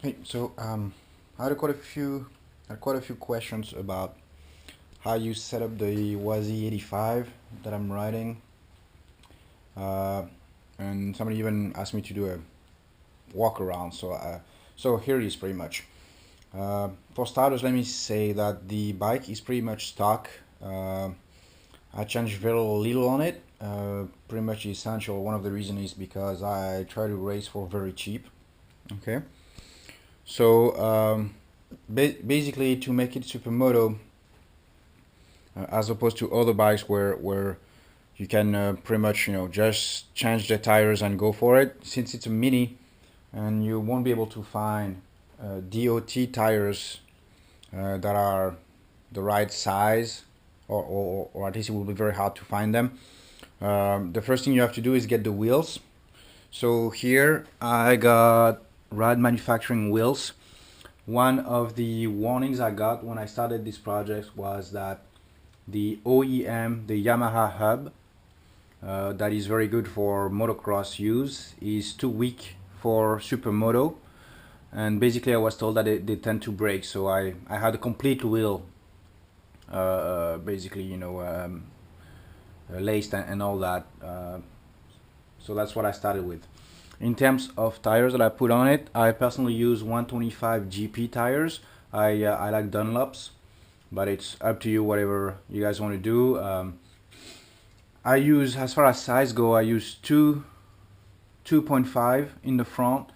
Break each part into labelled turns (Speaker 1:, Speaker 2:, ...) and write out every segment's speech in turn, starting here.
Speaker 1: Hey, I had quite a few questions about how you set up the YZ85 that I'm riding, uh, and somebody even asked me to do a walk around. So here it is pretty much. For starters, let me say that the bike is pretty much stock. I changed very little on it. Pretty much essential. One of the reasons is because I try to race for very cheap. Okay. So basically, to make it supermoto, as opposed to other bikes where you can pretty much just change the tires and go for it. Since it's a mini, and you won't be able to find DOT tires that are the right size, or at least it will be very hard to find them. The first thing you have to do is get the wheels. So here I got Rad Manufacturing wheels. One of the warnings I got when I started this project was that the OEM, the Yamaha hub, that is very good for motocross use, is too weak for supermoto. And basically I was told that they tend to break, so I had a complete wheel, basically, laced and all that. So that's what I started with. In terms of tires that I put on it, I personally use 125 GP tires. I like Dunlops, but it's up to you, whatever you guys want to do. I use, as far as size go, I use 2.5 in the front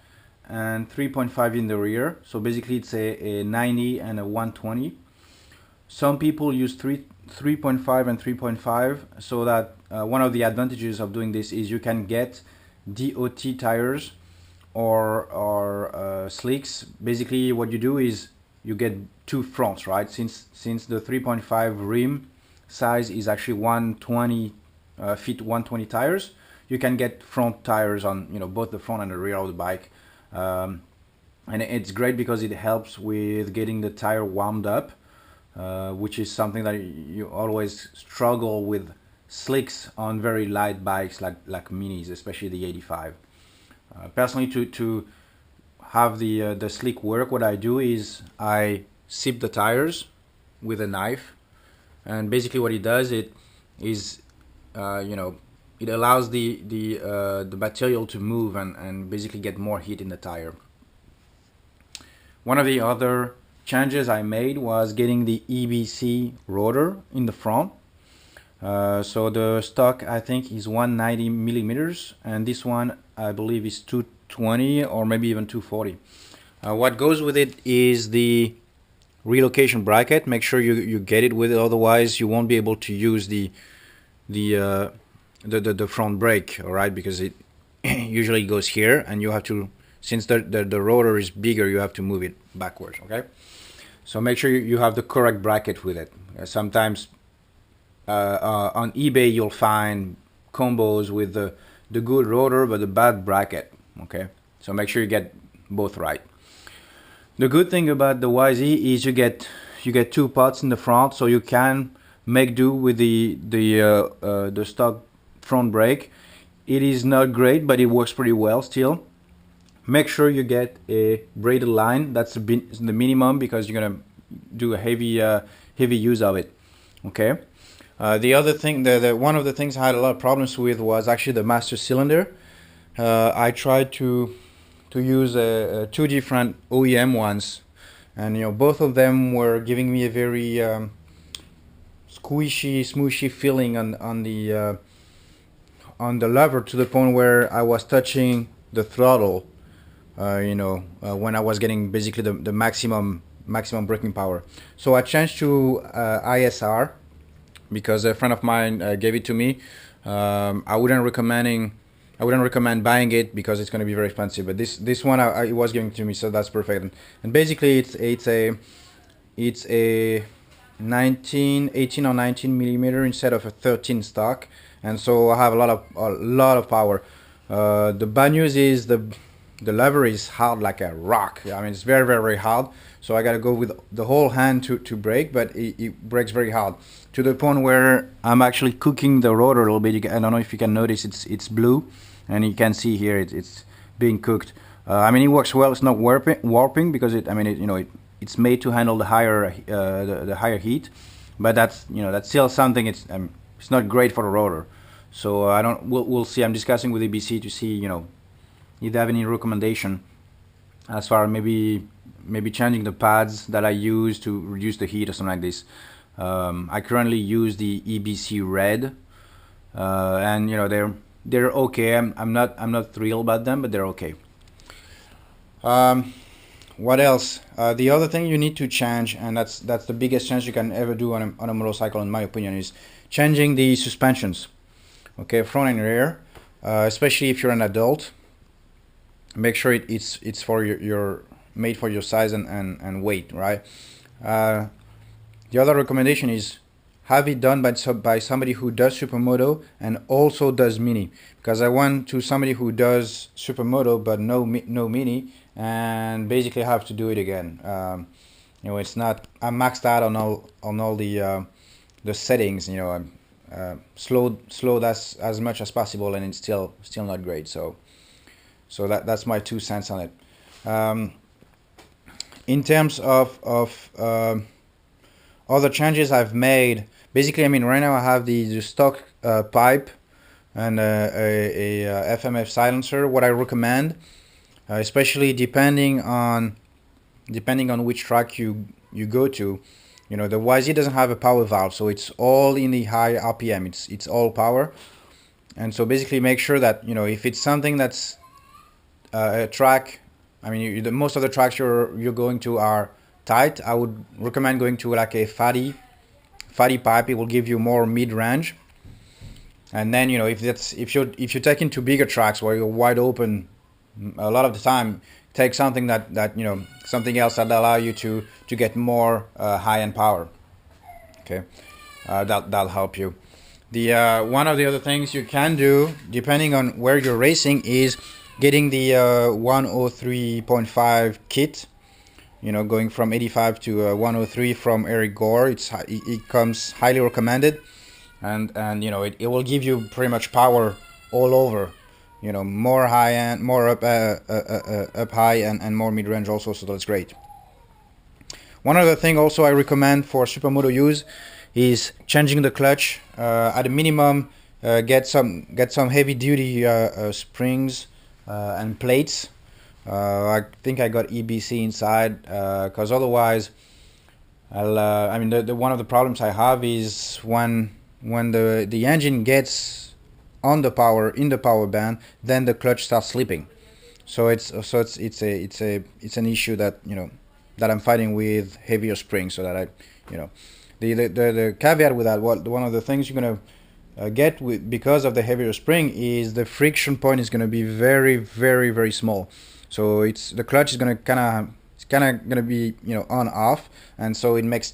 Speaker 1: and 3.5 in the rear. So basically it's a 90 and a 120. Some people use 3.5 and 3.5, so that one of the advantages of doing this is you can get DOT tires or slicks. Basically what you do is you get two fronts, right? Since the 3.5 rim size is actually 120 fit 120 tires, you can get front tires on both the front and the rear of the bike, and it's great because it helps with getting the tire warmed up, which is something that you always struggle with slicks on very light bikes like minis, especially the 85. Personally, to have the slick work, what I do is I sip the tires with a knife, and basically what it does, it is it allows the material to move and basically get more heat in the tire. One of the other changes I made was getting the EBC rotor in the front. So the stock, I think, is 190 millimeters, and this one I believe is 220 or maybe even 240. What goes with it is the relocation bracket. Make sure you get it with it, otherwise you won't be able to use the front brake, all right, because it usually goes here, and you have to, since the rotor is bigger, you have to move it backwards. Okay, so make sure you have the correct bracket with it. Sometimes on eBay you'll find combos with the good rotor but the bad bracket. Okay, so make sure you get both right. The good thing about the YZ is you get two pots in the front, so you can make do with the stock front brake. It is not great, but it works pretty well still. Make sure you get a braided line. That's the minimum, because you're gonna do a heavy use of it. Okay. The other thing, one of the things I had a lot of problems with was actually the master cylinder. I tried to use two different OEM ones, and both of them were giving me a very squishy, smooshy feeling on the lever, to the point where I was touching the throttle. When I was getting basically the maximum braking power. So I changed to ISR because a friend of mine gave it to me. I wouldn't recommend buying it because it's going to be very expensive. But this one it was giving to me, so that's perfect. And basically it's a 18 or 19 millimeter instead of a 13 stock, and so I have a lot of power. The bad news is the lever is hard like a rock. I mean, it's very, very, very hard. So I gotta go with the whole hand to brake, but it brakes very hard, to the point where I'm actually cooking the rotor a little bit. I don't know if you can notice, it's blue, and you can see here it's being cooked. I mean, it works well. It's not warping because it. I mean, it's made to handle the higher the higher heat, but that's still something. It's not great for the rotor. So I don't. We'll see. I'm discussing with EBC to see if they have any recommendation as far as maybe changing the pads that I use to reduce the heat or something like this. I currently use the EBC Red, and they're okay. I'm not thrilled about them, but they're okay. What else? The other thing you need to change, and that's the biggest change you can ever do on a motorcycle, in my opinion, is changing the suspensions. Okay, front and rear, especially if you're an adult. Make sure it's for your made for your size and weight, right? The other recommendation is have it done by somebody who does supermoto and also does mini, because I went to somebody who does supermoto but no mini, and basically have to do it again. It's not. I'm maxed out on all the settings. I'm slowed as much as possible, and it's still not great. So that's my 2 cents on it. In terms of other changes I've made, basically, I mean, right now I have the stock pipe and a FMF silencer. What I recommend, especially depending on which track you go to, the YZ doesn't have a power valve, so it's all in the high RPM. It's all power, and so basically make sure that if it's something that's a track, I mean, most of the tracks you're going to are tight. I would recommend going to like a fatty pipe. It will give you more mid-range. And then if you're taking to bigger tracks where you're wide open, a lot of the time take something that something else that allow you to get more high-end power. Okay, that'll help you. The one of the other things you can do, depending on where you're racing, is getting the 103.5 kit. Going from 85 to 103 from Eric Gore. It comes highly recommended, and it will give you pretty much power all over. More high end, more up high, and more mid range also. So that's great. One other thing also I recommend for supermoto use is changing the clutch. At a minimum, get some heavy duty springs and plates. I think I got EBC inside, because otherwise, I mean, one of the problems I have is when the engine gets in the power band, then the clutch starts slipping. So it's an issue that that I'm fighting with heavier springs. So that the caveat with that, one of the things you're gonna get because of the heavier spring is the friction point is gonna be very, very, very small. So the clutch is gonna gonna be on off, and so it makes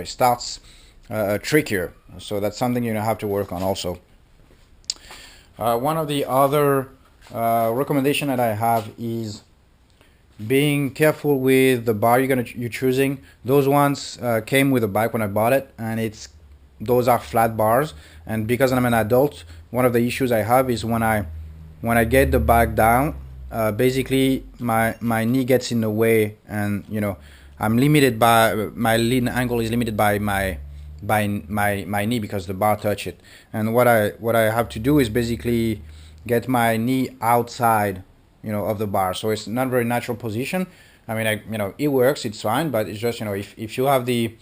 Speaker 1: starts trickier. So that's something you have to work on also. One of the other recommendation that I have is being careful with the bar you're choosing. Those ones came with the bike when I bought it, and those are flat bars. And because I'm an adult, one of the issues I have is when I get the bike down, basically my knee gets in the way, and I'm limited by my lean angle is limited by my knee because the bar touch it. And what I have to do is basically get my knee outside of the bar, so it's not very natural position. I mean, it works, it's fine, but it's just if you have the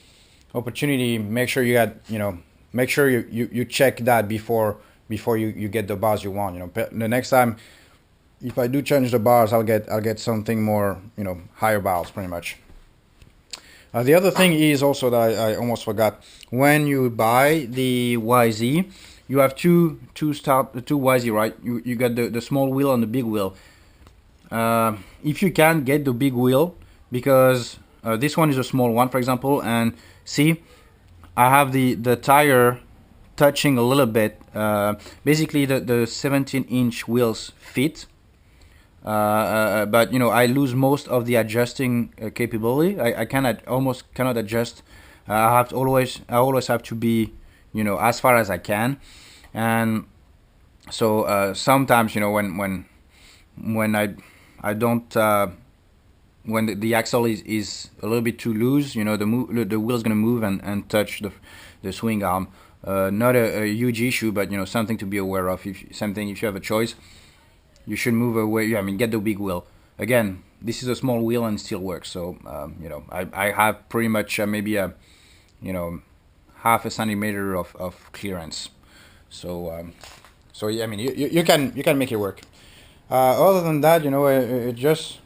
Speaker 1: opportunity, make sure you check that before you get the bars you want. The next time if I do change the bars, I'll get something more higher bars pretty much. The other thing is also that I almost forgot, when you buy the YZ, you have two YZ, right? You got the small wheel and the big wheel. If you can, get the big wheel, because this one is a small one, for example, and see, I have the tire touching a little bit. Basically the 17-inch wheels fit, but I lose most of the adjusting capability. I almost cannot adjust. I always have to be as far as I can, and so sometimes when when I don't when the axle is a little bit too loose, you know, the wheel is going to move and touch the swing arm. Not a huge issue, but you know, something to be aware of. If you have a choice, you should move away. I mean, get the big wheel. Again, this is a small wheel and it still works. So you know, I have pretty much maybe a, you know, half a centimeter of clearance. So so yeah, I mean, you can make it work. Other than that, you know, it just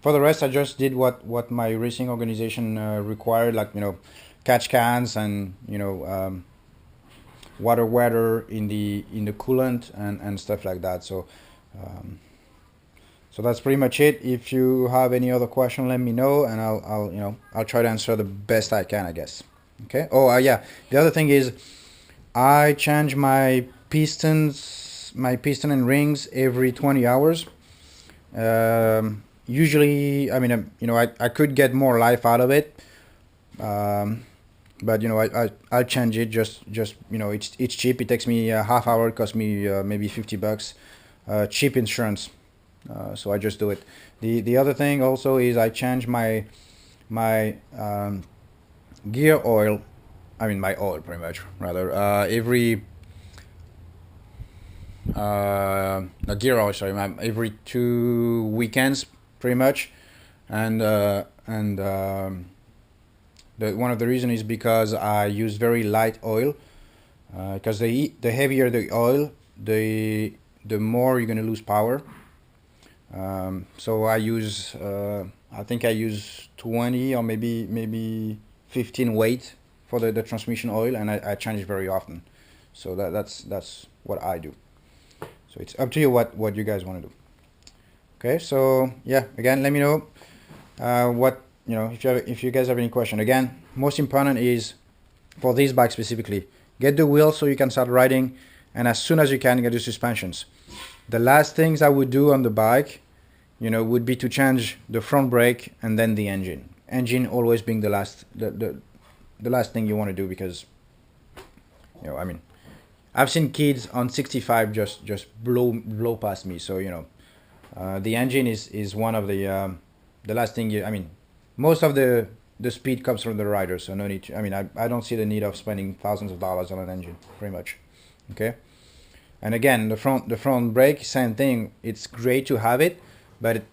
Speaker 1: for the rest, I just did what my racing organization required, like, you know, catch cans and, you know, water weather in the coolant and stuff like that. So so that's pretty much it. If you have any other question, let me know, and I'll you know, I'll try to answer the best I can, I guess. Okay. Oh yeah. The other thing is, I change my piston and rings every 20 hours. Usually, I mean, you know, I could get more life out of it, but you know, I'll change it. Just you know, it's cheap. It takes me a half hour. It costs me maybe $50. Cheap insurance, so I just do it. The other thing also is I change my gear oil. I mean, my oil, pretty much, rather, every gear oil, sorry, every 2 weekends, pretty much. And one of the reasons is because I use very light oil, because the heavier the oil, the more you're going to lose power. So I use I think I use 20 or maybe 15 weight for the transmission oil, and I change it very often. So that's what I do. So it's up to you what you guys want to do. Okay, so yeah, again, let me know what, you know, if you guys have any question. Again, most important is, for this bike specifically, get the wheel so you can start riding, and as soon as you can, get the suspensions. The last things I would do on the bike, you know, would be to change the front brake and then the engine. Engine always being the last thing you want to do, because, you know, I mean, I've seen kids on 65 just blow past me. So, you know, the engine is one of the last thing I mean, most of the speed comes from the rider, so no need to, I mean, I don't see the need of spending thousands of dollars on an engine, pretty much. Okay. And again, the front brake, same thing. It's great to have it, but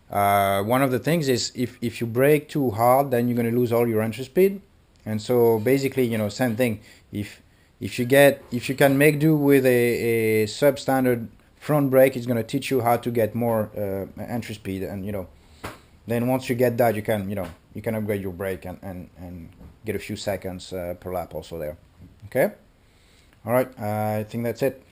Speaker 1: one of the things is, if you brake too hard, then you're going to lose all your entry speed. And so basically, you know, same thing. If you can make do with a substandard front brake, it's going to teach you how to get more entry speed. And, you know, then once you get that, you can, you know, you can upgrade your brake and get a few seconds per lap also there. Okay. All right. I think that's it.